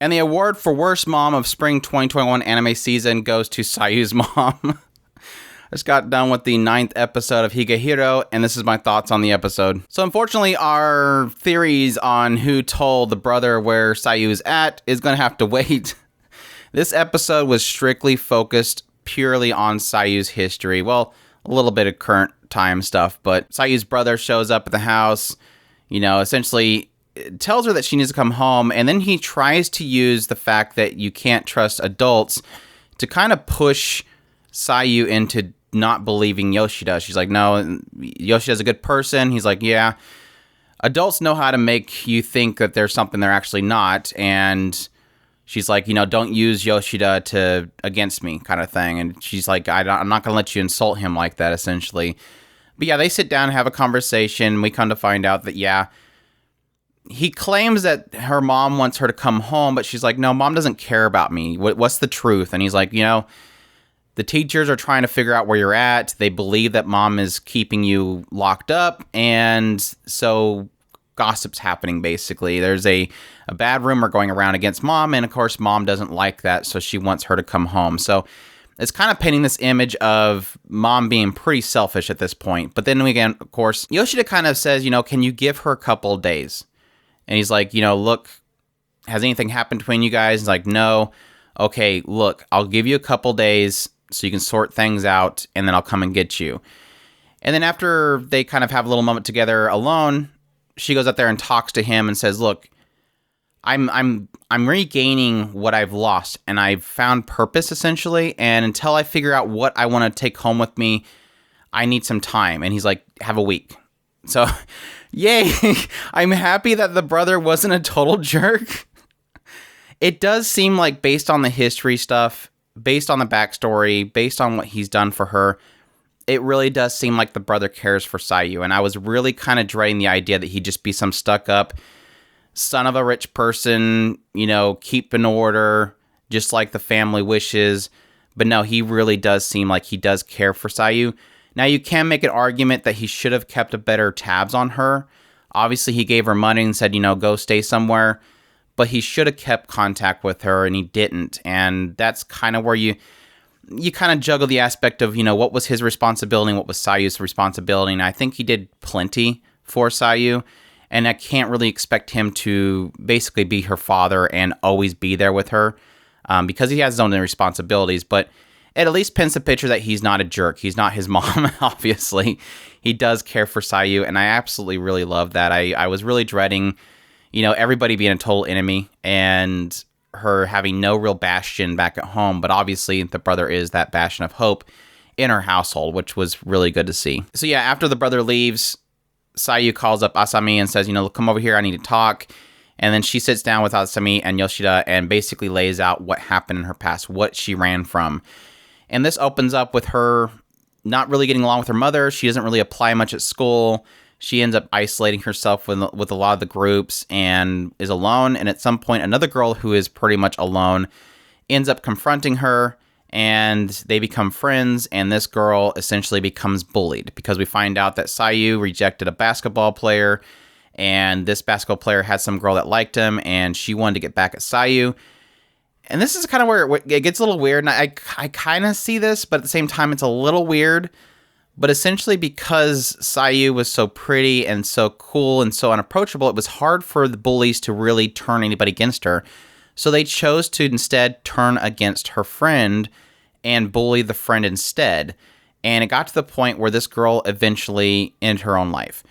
And the award for Worst Mom of Spring 2021 anime season goes to Sayu's mom. I just got done with the 9th episode of Higehiro, and this is my thoughts on the episode. So unfortunately, our theories on who told the brother where Sayu is at is going to have to wait. This episode was strictly focused purely on Sayu's history. Well, a little bit of current time stuff, but Sayu's brother shows up at the house, essentially tells her that she needs to come home, and then he tries to use the fact that you can't trust adults to kind of push Sayu into not believing Yoshida. She's like, no, Yoshida's a good person. He's like, yeah, adults know how to make you think that there's something they're actually not, and she's like, don't use Yoshida against me kind of thing, and she's like, I'm not going to let you insult him like that, essentially. But yeah, they sit down and have a conversation. We come to find out that, yeah, he claims that her mom wants her to come home, but she's like, no, mom doesn't care about me. What's the truth? And he's like, the teachers are trying to figure out where you're at. They believe that mom is keeping you locked up. And so gossip's happening, basically. There's a bad rumor going around against mom. And of course, mom doesn't like that. So she wants her to come home. So it's kind of painting this image of mom being pretty selfish at this point. But then again, of course, Yoshida kind of says, can you give her a couple of days? And he's like, look, has anything happened between you guys? He's like, no. Okay, look, I'll give you a couple days so you can sort things out, and then I'll come and get you. And then after they kind of have a little moment together alone, she goes out there and talks to him and says, look, I'm regaining what I've lost, and I've found purpose, essentially, and until I figure out what I want to take home with me, I need some time. And he's like, have a week. So, yay, I'm happy that the brother wasn't a total jerk. It does seem like, based on the history stuff, based on the backstory, based on what he's done for her, it really does seem like the brother cares for Sayu. And I was really kind of dreading the idea that he'd just be some stuck-up son of a rich person, keep in order, just like the family wishes. But no, he really does seem like he does care for Sayu. Now, you can make an argument that he should have kept a better tabs on her. Obviously, he gave her money and said, go stay somewhere. But he should have kept contact with her, and he didn't. And that's kind of where you kind of juggle the aspect of, what was his responsibility and what was Sayu's responsibility. And I think he did plenty for Sayu. And I can't really expect him to basically be her father and always be there with her because he has his own responsibilities. But it at least paints the picture that he's not a jerk. He's not his mom, obviously. He does care for Sayu, and I absolutely really love that. I was really dreading, everybody being a total enemy and her having no real bastion back at home. But obviously, the brother is that bastion of hope in her household, which was really good to see. So yeah, after the brother leaves, Sayu calls up Asami and says, come over here, I need to talk. And then she sits down with Asami and Yoshida and basically lays out what happened in her past, what she ran from. And this opens up with her not really getting along with her mother. She doesn't really apply much at school. She ends up isolating herself with a lot of the groups and is alone. And at some point, another girl who is pretty much alone ends up confronting her, and they become friends. And this girl essentially becomes bullied because we find out that Sayu rejected a basketball player, and this basketball player had some girl that liked him, and she wanted to get back at Sayu. And this is kind of where it gets a little weird, and I kind of see this, but at the same time, it's a little weird. But essentially, because Sayu was so pretty and so cool and so unapproachable, it was hard for the bullies to really turn anybody against her. So they chose to instead turn against her friend and bully the friend instead. And it got to the point where this girl eventually ended her own life.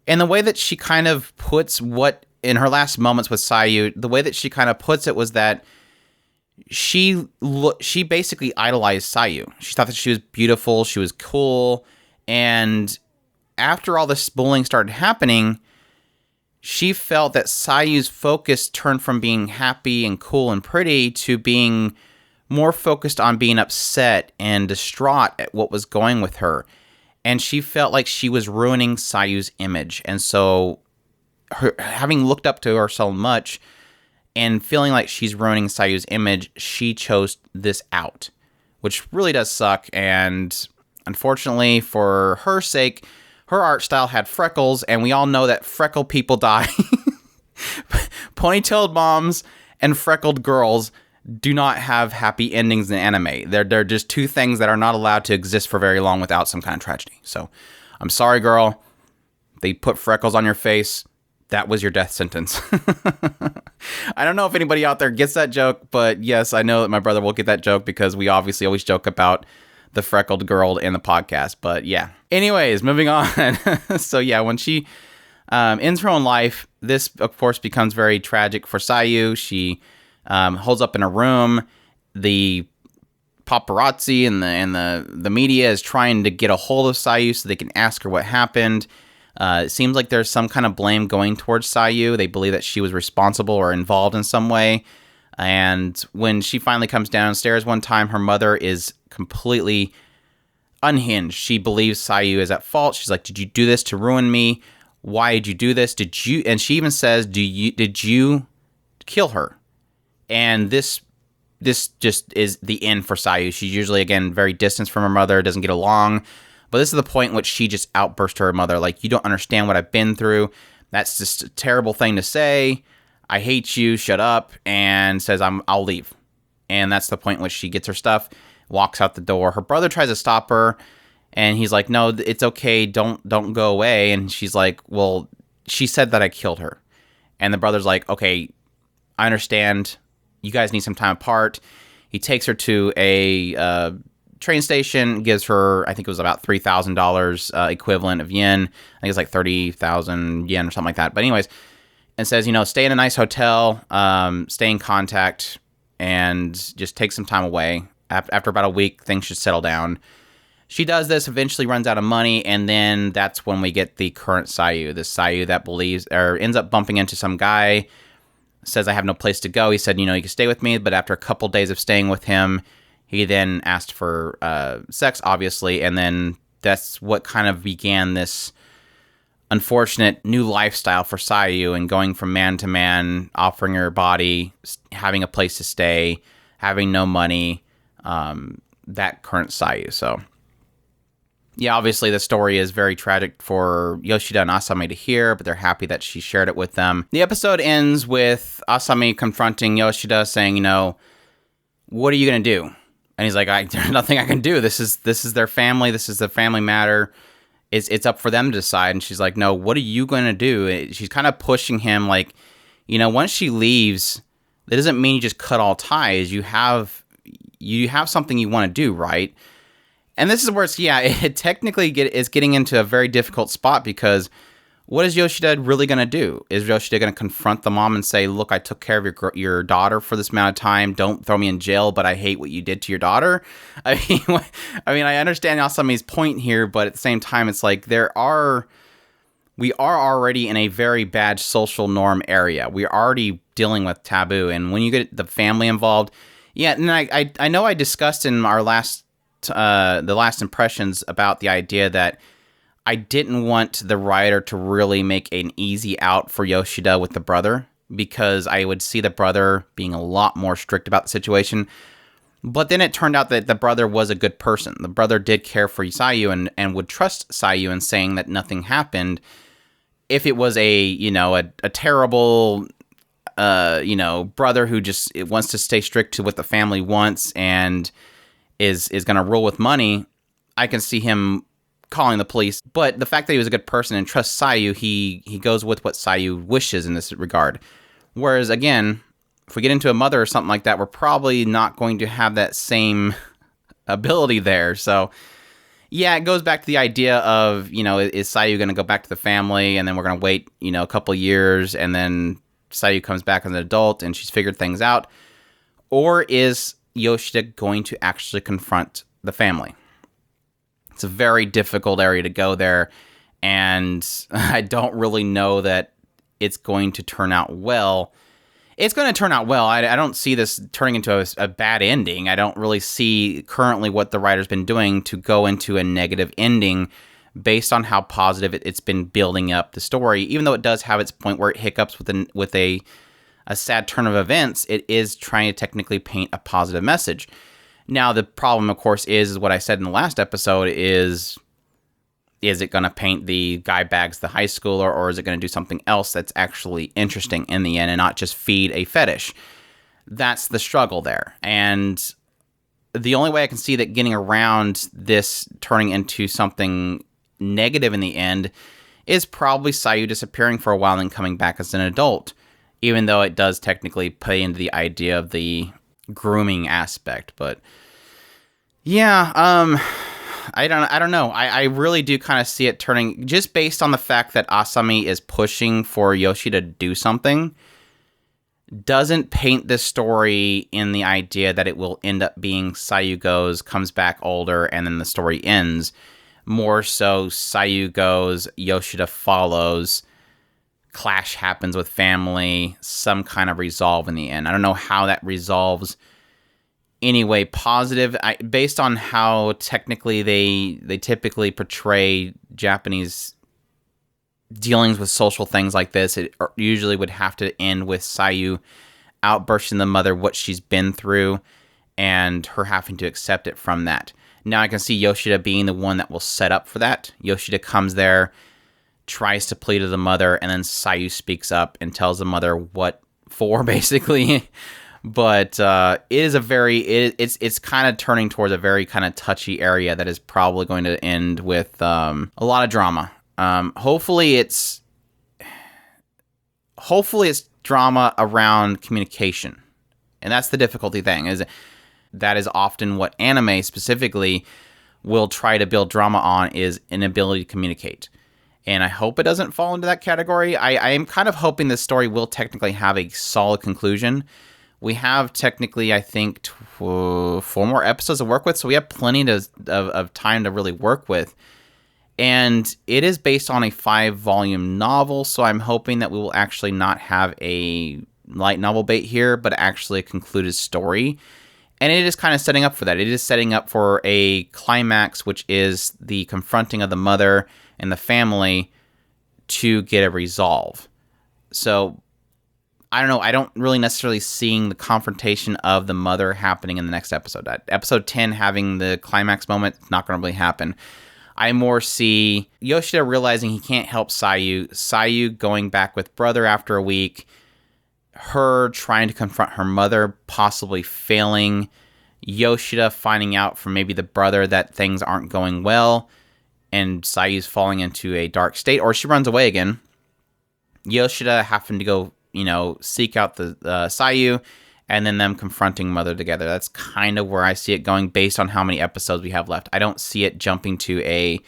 And the way that she kind of puts what, in her last moments with Sayu, the way that she kind of puts it was that she basically idolized Sayu. She thought that she was beautiful, she was cool, and after all this bullying started happening, she felt that Sayu's focus turned from being happy and cool and pretty to being more focused on being upset and distraught at what was going with her. And she felt like she was ruining Sayu's image. And so, having looked up to her so much, and feeling like she's ruining Sayu's image, she chose this out, which really does suck. And unfortunately, for her sake, her art style had freckles, and we all know that freckle people die. Ponytailed moms and freckled girls do not have happy endings in anime. They're just two things that are not allowed to exist for very long without some kind of tragedy. So, I'm sorry, girl. They put freckles on your face. That was your death sentence. I don't know if anybody out there gets that joke, but yes, I know that my brother will get that joke because we obviously always joke about the freckled girl in the podcast. But yeah. Anyways, moving on. So yeah, when she ends her own life, this of course becomes very tragic for Sayu. She holds up in a room. The paparazzi and the media is trying to get a hold of Sayu so they can ask her what happened. It seems like there's some kind of blame going towards Sayu. They believe that she was responsible or involved in some way. And when she finally comes downstairs one time, her mother is completely unhinged. She believes Sayu is at fault. She's like, "Did you do this to ruin me? Why did you do this? Did you?" And she even says, "Did you kill her?" And this just is the end for Sayu. She's usually, again, very distant from her mother, doesn't get along. But this is the point in which she just outbursts to her mother, like, "You don't understand what I've been through. That's just a terrible thing to say. I hate you. Shut up." And says, I'll leave. And that's the point in which she gets her stuff, walks out the door. Her brother tries to stop her, and he's like, "No, it's okay. Don't go away." And she's like, "Well, she said that I killed her." And the brother's like, "Okay, I understand. You guys need some time apart." He takes her to a train station, gives her, I think it was about $3,000 equivalent of yen. I think it's like 30,000 yen or something like that. But anyways, and says, stay in a nice hotel, stay in contact, and just take some time away. After about a week, things should settle down. She does this, eventually runs out of money, and then that's when we get the current Sayu. The Sayu that believes, or ends up bumping into some guy, says, "I have no place to go." He said, "You can stay with me." But after a couple days of staying with him, he then asked for sex, obviously, and then that's what kind of began this unfortunate new lifestyle for Sayu, and going from man to man, offering her body, having a place to stay, having no money, that current Sayu. So, yeah, obviously the story is very tragic for Yoshida and Asami to hear, but they're happy that she shared it with them. The episode ends with Asami confronting Yoshida, saying, "What are you going to do?" And he's like, "There's nothing I can do. This is their family. This is the family matter. It's up for them to decide." And she's like, "No, what are you going to do?" She's kind of pushing him like, once she leaves, that doesn't mean you just cut all ties. You have something you want to do, right? And this is where it technically is getting into a very difficult spot, because what is Yoshida really going to do? Is Yoshida going to confront the mom and say, "Look, I took care of your daughter for this amount of time. Don't throw me in jail, but I hate what you did to your daughter"? I mean, I understand Asami's point here, but at the same time, it's like we are already in a very bad social norm area. We're already dealing with taboo, and when you get the family involved, and I know I discussed in our the last impressions about the idea that I didn't want the writer to really make an easy out for Yoshida with the brother, because I would see the brother being a lot more strict about the situation. But then it turned out that the brother was a good person. The brother did care for Sayu and would trust Sayu in saying that nothing happened. If it was a terrible, brother who just wants to stay strict to what the family wants and is going to rule with money, I can see him calling the police. But the fact that he was a good person and trusts Sayu, he goes with what Sayu wishes in this regard. Whereas, again, if we get into a mother or something like that, we're probably not going to have that same ability there. So, yeah, it goes back to the idea of, is Sayu going to go back to the family, and then we're going to wait, a couple years, and then Sayu comes back as an adult and she's figured things out? Or is Yoshida going to actually confront the family? It's a very difficult area to go there, and I don't really know that it's going to turn out well. It's going to turn out well. I don't see this turning into a bad ending. I don't really see currently what the writer's been doing to go into a negative ending based on how positive it's been building up the story. Even though it does have its point where it hiccups with a sad turn of events, it is trying to technically paint a positive message. Now, the problem, of course, is what I said in the last episode, is it going to paint the guy bags the high schooler, or is it going to do something else that's actually interesting in the end and not just feed a fetish? that's the struggle there. And the only way I can see that getting around this turning into something negative in the end is probably Sayu disappearing for a while and then coming back as an adult, even though it does technically play into the idea of the grooming aspect. But yeah, I don't know. I really do kind of see it turning, just based on the fact that Asami is pushing for Yoshi to do something, doesn't paint this story in the idea that it will end up being Sayu goes, comes back older, and then the story ends. More so, Sayu goes, Yoshida follows, clash happens with family, some kind of resolve in the end. I don't know how that resolves anyway positive. Based on how technically they typically portray Japanese dealings with social things like this, it usually would have to end with Sayu outbursting the mother what she's been through and her having to accept it from that. Now I can see Yoshida being the one that will set up for that. Yoshida comes there, tries to plead to the mother, and then Sayu speaks up and tells the mother what for, basically. But it is it's kind of turning towards a very kind of touchy area that is probably going to end with a lot of drama. Hopefully it's drama around communication. And that's the difficulty thing, is that is often what anime specifically will try to build drama on, is inability to communicate. And I hope it doesn't fall into that category. I am kind of hoping this story will technically have a solid conclusion. We have technically, I think, 4 more episodes to work with, so we have plenty of time to really work with. And it is based on a 5-volume novel, so I'm hoping that we will actually not have a light novel bait here, but actually a concluded story. And it is kind of setting up for that. It is setting up for a climax, which is the confronting of the mother and the family to get a resolve. So, I don't know. I don't really necessarily seeing the confrontation of the mother happening in the next episode. Episode 10 having the climax moment, not going to really happen. I more see Yoshida realizing he can't help Sayu, Sayu going back with brother after a week, her trying to confront her mother, possibly failing, Yoshida finding out from maybe the brother that things aren't going well, and Sayu's falling into a dark state, or she runs away again. Yoshida having to go, seek out the Sayu, and then them confronting mother together. That's kind of where I see it going based on how many episodes we have left. I don't see it jumping to a,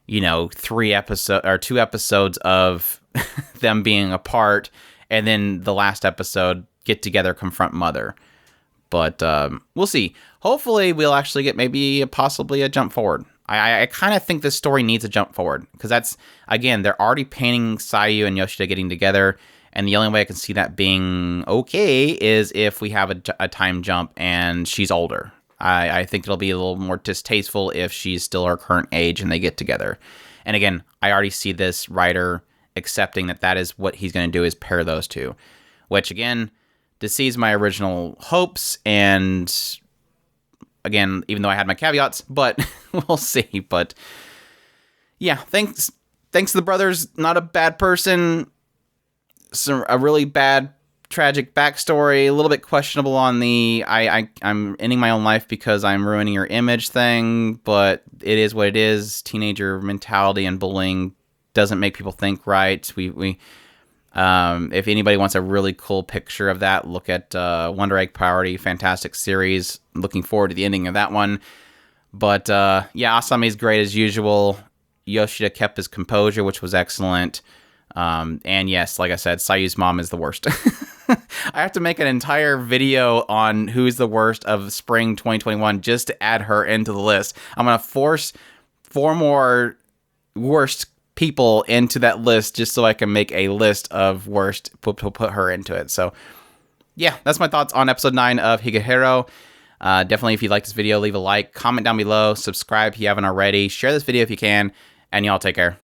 2 episodes of them being apart, and then the last episode get together, confront mother. But we'll see. Hopefully we'll actually get maybe possibly a jump forward. I kind of think this story needs a jump forward, because that's, again, they're already painting Sayu and Yoshida getting together, and the only way I can see that being okay is if we have a time jump and she's older. I think it'll be a little more distasteful if she's still her current age and they get together. And again, I already see this writer accepting that is what he's going to do, is pair those two, which again deceives my original hopes. And again, even though I had my caveats, but we'll see. But yeah, thanks to the brothers. Not a bad person. A really bad, tragic backstory. A little bit questionable on the I'm ending my own life because I'm ruining your image thing. But it is what it is. Teenager mentality and bullying doesn't make people think right. We if anybody wants a really cool picture of that, look at Wonder Egg Priority, fantastic series. Looking forward to the ending of that one. But yeah, Asami's great as usual. Yoshida kept his composure, which was excellent. And yes, like I said, Sayu's mom is the worst. I have to make an entire video on who's the worst of spring 2021 just to add her into the list. I'm going to force 4 more worst people into that list just so I can make a list of worst to put her into it. So yeah, that's my thoughts on episode 9 of Higehiro. Definitely, if you like this video, leave a like, comment down below, subscribe if you haven't already, share this video if you can, and y'all take care.